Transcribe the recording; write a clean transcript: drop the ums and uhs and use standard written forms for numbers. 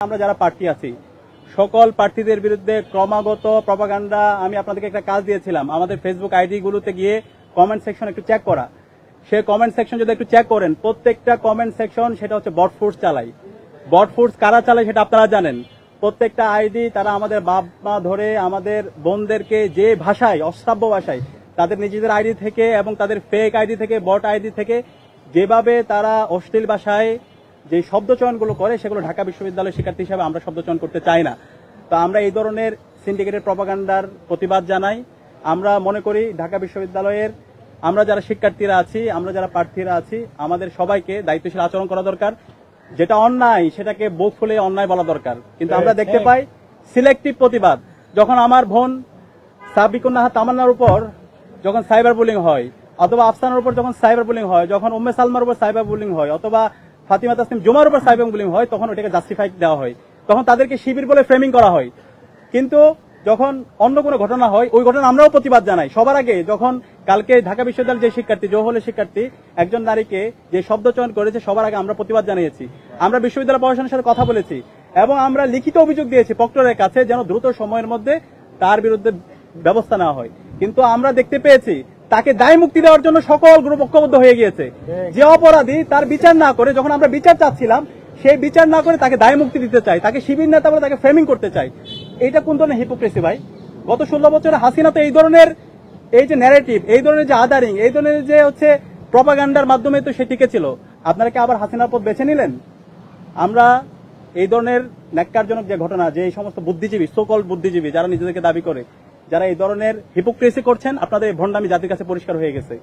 আমরা যারা প্রার্থী আছি সকল প্রার্থীদের বিরুদ্ধে ক্রমাগত প্রপাগান্ডা। আমি আপনাদেরকে একটা কাজ দিয়েছিলাম, আমাদের ফেসবুক আইডি গুলোতে গিয়ে কমেন্ট সেকশন একটু চেক করা। সে কমেন্ট সেকশন যদি একটু চেক করেন, প্রত্যেকটা কমেন্ট সেকশন সেটা হচ্ছে বট ফোর্স চালাই। বট ফোর্স কারা চালায় সেটা আপনারা জানেন। প্রত্যেকটা আইডি তারা আমাদের বাপ মা ধরে আমাদের বোনদেরকে যে ভাষায়, অশ্রাব্য ভাষায়, তাদের নিজেদের আইডি থেকে এবং তাদের ফেক আইডি থেকে, বট আইডি থেকে যেভাবে তারা অশ্লীল ভাষায় যে শব্দচয়নগুলো করে, সেগুলো ঢাকা বিশ্ববিদ্যালয়ের শিক্ষার্থী হিসাবে আমরা শব্দচয়ন করতে চাই না। তো আমরা এই ধরনের সিন্ডিকেটেড প্রপাগান্ডার প্রতিবাদ জানাই। আমরা মনে করি ঢাকা বিশ্ববিদ্যালয়ের আমরা যারা শিক্ষার্থীরা আছি, আমরা যারা প্রার্থীরা আছি, আমাদের সবাইকে দায়িত্বশীল আচরণ করা দরকার। যেটা অন্যায় সেটাকে বুক ফুলে অন্যায় বলা দরকার। কিন্তু আমরা দেখতে পাই সিলেক্টিভ প্রতিবাদ। যখন আমার বোন সাবিকুন্নাহা তামান্নার উপর যখন সাইবার বুলিং হয়, অথবা আফসানার উপর যখন সাইবার বুলিং হয়, যখন উম্মে সালমার উপর সাইবার বুলিং হয়, অথবা ফাতিমা তাসনিম জুমার উপর সাইবার বুলিং হয়, তখন ওটাকে জাস্টিফাই দেওয়া হয়, তখন তাদেরকে শিবির বলে ফ্রেমিং করা হয়। কিন্তু যখন অন্য কোনো ঘটনা হয়, ওই ঘটনা আমরাও প্রতিবাদ জানাই। সবার আগে যখন কালকে ঢাকা বিশ্ববিদ্যালয়ের যে শিক্ষার্থী, জওহরের শিক্ষার্থী একজন নারীকে যে শব্দচয়ন করেছে, সবার আগে আমরা প্রতিবাদ জানিয়েছি। আমরা বিশ্ববিদ্যালয় প্রশাসনের সাথে কথা বলেছি এবং আমরা লিখিত অভিযোগ দিয়েছি প্রক্টরের কাছে, যেন দ্রুত সময়ের মধ্যে তার বিরুদ্ধে ব্যবস্থা নেওয়া হয়। কিন্তু আমরা দেখতে পেয়েছি তাকে দায় মুক্তি দেওয়ার জন্য সকল গ্রুপ ঐক্যবদ্ধ হয়ে গিয়েছে। যে অপরাধী তার বিচার না করে, যখন আমরা বিচার চাচ্ছিলাম, সেই বিচার না করে তাকে দায় মুক্তি দিতে চাই, তাকে শিবির নেতা বলে তাকে ফ্রেমিং করতে চাই। এটা কোন ধরনের হিপোক্রেসি ভাই? গত 16 বছরে হাসিনা তো এই ধরনের এই যে ন্যারেটিভ, এই ধরনের যে আদারিং, এই ধরনের যে হচ্ছে প্রপাগান্ডার মাধ্যমে তো সে টিকেছিল। আপনারা কি আবার হাসিনার পথ বেছে নিলেন? আমরা এই ধরনের ন্যাক্কারজনক যে ঘটনা, যে এই সমস্ত বুদ্ধিজীবী, সোকল বুদ্ধিজীবী যারা নিজেদেরকে দাবি করে, যারা এই ধরনের হিপোক্রেসি করছেন, আপনাদের ভণ্ডামি জাতির কাছে পরিষ্কার হয়ে গেছে।